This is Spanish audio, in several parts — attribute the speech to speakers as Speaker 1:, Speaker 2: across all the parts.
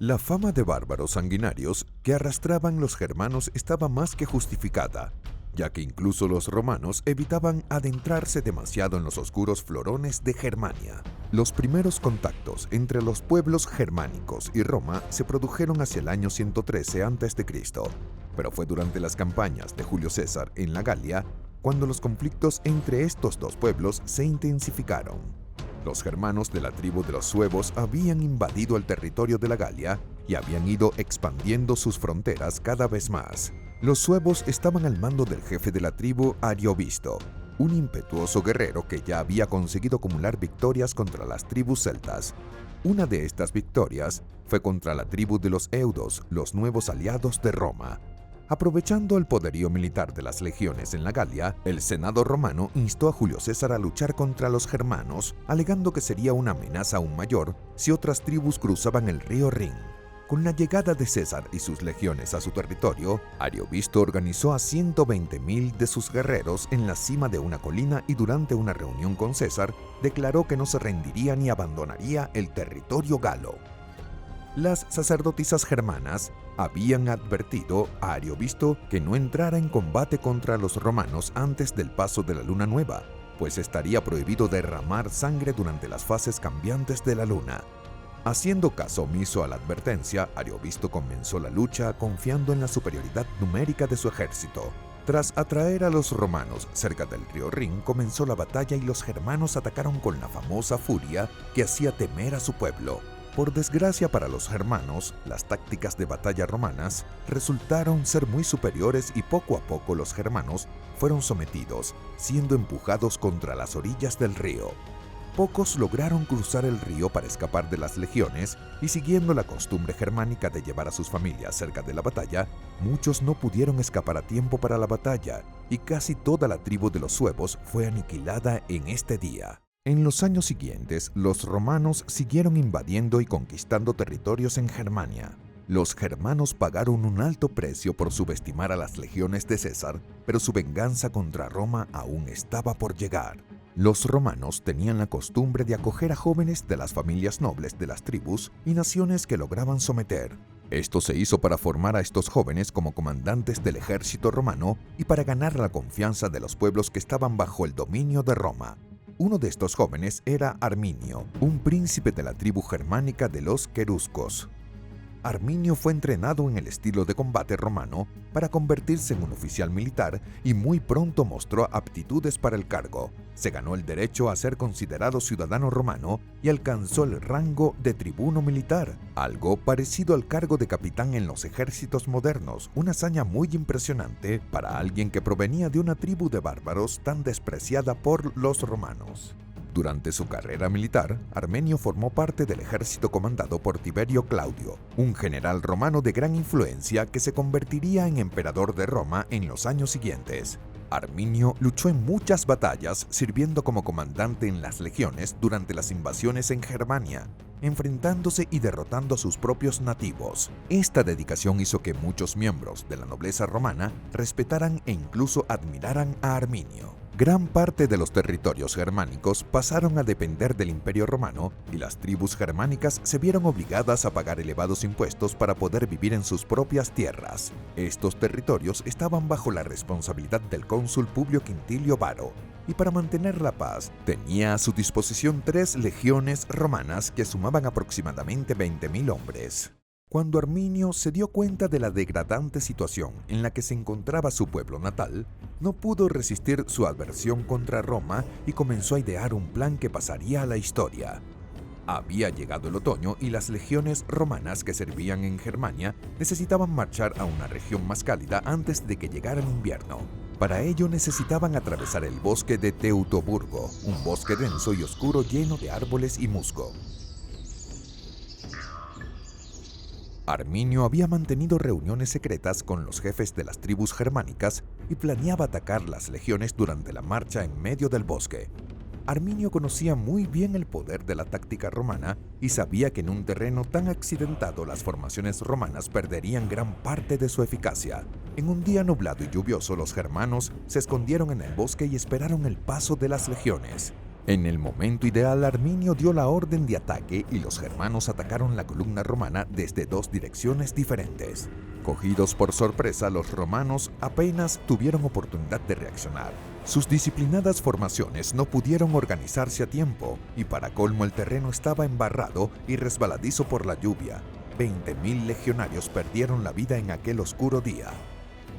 Speaker 1: La fama de bárbaros sanguinarios que arrastraban los germanos estaba más que justificada, ya que incluso los romanos evitaban adentrarse demasiado en los oscuros florones de Germania. Los primeros contactos entre los pueblos germánicos y Roma se produjeron hacia el año 113 a.C., pero fue durante las campañas de Julio César en la Galia cuando los conflictos entre estos dos pueblos se intensificaron. Los germanos de la tribu de los suevos habían invadido el territorio de la Galia y habían ido expandiendo sus fronteras cada vez más. Los suevos estaban al mando del jefe de la tribu, Ariovisto, un impetuoso guerrero que ya había conseguido acumular victorias contra las tribus celtas. Una de estas victorias fue contra la tribu de los eudos, los nuevos aliados de Roma. Aprovechando el poderío militar de las legiones en la Galia, el Senado romano instó a Julio César a luchar contra los germanos, alegando que sería una amenaza aún mayor si otras tribus cruzaban el río Rin. Con la llegada de César y sus legiones a su territorio, Ariovisto organizó a 120.000 de sus guerreros en la cima de una colina y durante una reunión con César, declaró que no se rendiría ni abandonaría el territorio galo. Las sacerdotisas germanas habían advertido a Ariovisto que no entrara en combate contra los romanos antes del paso de la luna nueva, pues estaría prohibido derramar sangre durante las fases cambiantes de la luna. Haciendo caso omiso a la advertencia, Ariovisto comenzó la lucha confiando en la superioridad numérica de su ejército. Tras atraer a los romanos cerca del río Rin, comenzó la batalla y los germanos atacaron con la famosa furia que hacía temer a su pueblo. Por desgracia para los germanos, las tácticas de batalla romanas resultaron ser muy superiores y poco a poco los germanos fueron sometidos, siendo empujados contra las orillas del río. Pocos lograron cruzar el río para escapar de las legiones y siguiendo la costumbre germánica de llevar a sus familias cerca de la batalla, muchos no pudieron escapar a tiempo para la batalla y casi toda la tribu de los suevos fue aniquilada en este día. En los años siguientes, los romanos siguieron invadiendo y conquistando territorios en Germania. Los germanos pagaron un alto precio por subestimar a las legiones de César, pero su venganza contra Roma aún estaba por llegar. Los romanos tenían la costumbre de acoger a jóvenes de las familias nobles de las tribus y naciones que lograban someter. Esto se hizo para formar a estos jóvenes como comandantes del ejército romano y para ganar la confianza de los pueblos que estaban bajo el dominio de Roma. Uno de estos jóvenes era Arminio, un príncipe de la tribu germánica de los queruscos. Arminio fue entrenado en el estilo de combate romano para convertirse en un oficial militar y muy pronto mostró aptitudes para el cargo. Se ganó el derecho a ser considerado ciudadano romano y alcanzó el rango de tribuno militar, algo parecido al cargo de capitán en los ejércitos modernos, una hazaña muy impresionante para alguien que provenía de una tribu de bárbaros tan despreciada por los romanos. Durante su carrera militar, Arminio formó parte del ejército comandado por Tiberio Claudio, un general romano de gran influencia que se convertiría en emperador de Roma en los años siguientes. Arminio luchó en muchas batallas, sirviendo como comandante en las legiones durante las invasiones en Germania, enfrentándose y derrotando a sus propios nativos. Esta dedicación hizo que muchos miembros de la nobleza romana respetaran e incluso admiraran a Arminio. Gran parte de los territorios germánicos pasaron a depender del Imperio Romano y las tribus germánicas se vieron obligadas a pagar elevados impuestos para poder vivir en sus propias tierras. Estos territorios estaban bajo la responsabilidad del cónsul Publio Quintilio Varo, y para mantener la paz tenía a su disposición 3 legiones romanas que sumaban aproximadamente 20.000 hombres. Cuando Arminio se dio cuenta de la degradante situación en la que se encontraba su pueblo natal, no pudo resistir su aversión contra Roma y comenzó a idear un plan que pasaría a la historia. Había llegado el otoño y las legiones romanas que servían en Germania necesitaban marchar a una región más cálida antes de que llegara el invierno. Para ello necesitaban atravesar el bosque de Teutoburgo, un bosque denso y oscuro lleno de árboles y musgo. Arminio había mantenido reuniones secretas con los jefes de las tribus germánicas y planeaba atacar las legiones durante la marcha en medio del bosque. Arminio conocía muy bien el poder de la táctica romana y sabía que en un terreno tan accidentado las formaciones romanas perderían gran parte de su eficacia. En un día nublado y lluvioso, los germanos se escondieron en el bosque y esperaron el paso de las legiones. En el momento ideal, Arminio dio la orden de ataque y los germanos atacaron la columna romana desde dos direcciones diferentes. Cogidos por sorpresa, los romanos apenas tuvieron oportunidad de reaccionar. Sus disciplinadas formaciones no pudieron organizarse a tiempo y para colmo el terreno estaba embarrado y resbaladizo por la lluvia. 20.000 legionarios perdieron la vida en aquel oscuro día.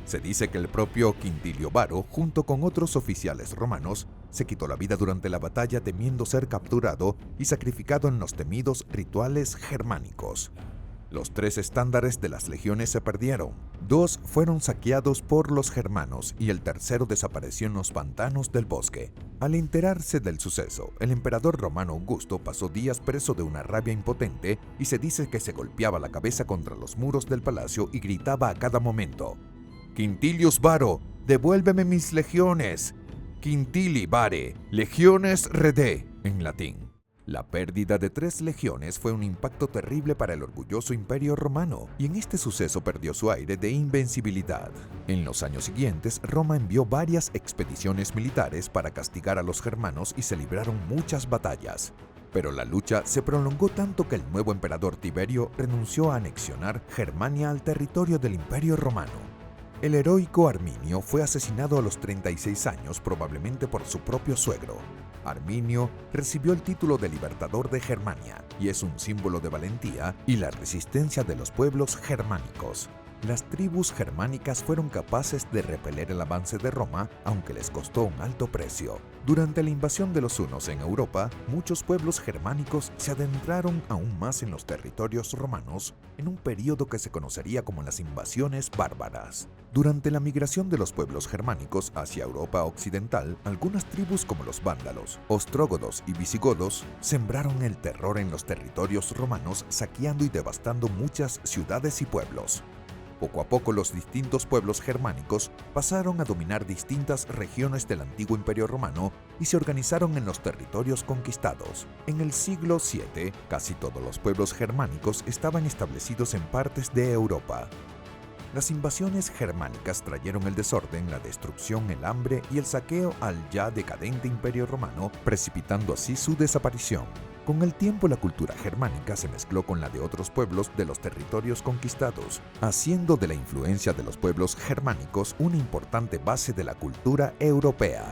Speaker 1: Se dice que el propio Quintilio Varo, junto con otros oficiales romanos, se quitó la vida durante la batalla temiendo ser capturado y sacrificado en los temidos rituales germánicos. Los 3 estándares de las legiones se perdieron, 2 fueron saqueados por los germanos y el tercero desapareció en los pantanos del bosque. Al enterarse del suceso, el emperador romano Augusto pasó días preso de una rabia impotente y se dice que se golpeaba la cabeza contra los muros del palacio y gritaba a cada momento: «Quintilius Varo, devuélveme mis legiones. Quintili vare, legiones rede», en latín. La pérdida de 3 legiones fue un impacto terrible para el orgulloso imperio romano, y en este suceso perdió su aire de invencibilidad. En los años siguientes, Roma envió varias expediciones militares para castigar a los germanos y se libraron muchas batallas. Pero la lucha se prolongó tanto que el nuevo emperador Tiberio renunció a anexionar Germania al territorio del imperio romano. El heroico Arminio fue asesinado a los 36 años, probablemente por su propio suegro. Arminio recibió el título de Libertador de Germania y es un símbolo de valentía y la resistencia de los pueblos germánicos. Las tribus germánicas fueron capaces de repeler el avance de Roma, aunque les costó un alto precio. Durante la invasión de los hunos en Europa, muchos pueblos germánicos se adentraron aún más en los territorios romanos en un período que se conocería como las invasiones bárbaras. Durante la migración de los pueblos germánicos hacia Europa occidental, algunas tribus como los vándalos, ostrógodos y visigodos sembraron el terror en los territorios romanos, saqueando y devastando muchas ciudades y pueblos. Poco a poco los distintos pueblos germánicos pasaron a dominar distintas regiones del antiguo Imperio Romano y se organizaron en los territorios conquistados. En el siglo VII, casi todos los pueblos germánicos estaban establecidos en partes de Europa. Las invasiones germánicas trajeron el desorden, la destrucción, el hambre y el saqueo al ya decadente Imperio Romano, precipitando así su desaparición. Con el tiempo, la cultura germánica se mezcló con la de otros pueblos de los territorios conquistados, haciendo de la influencia de los pueblos germánicos una importante base de la cultura europea.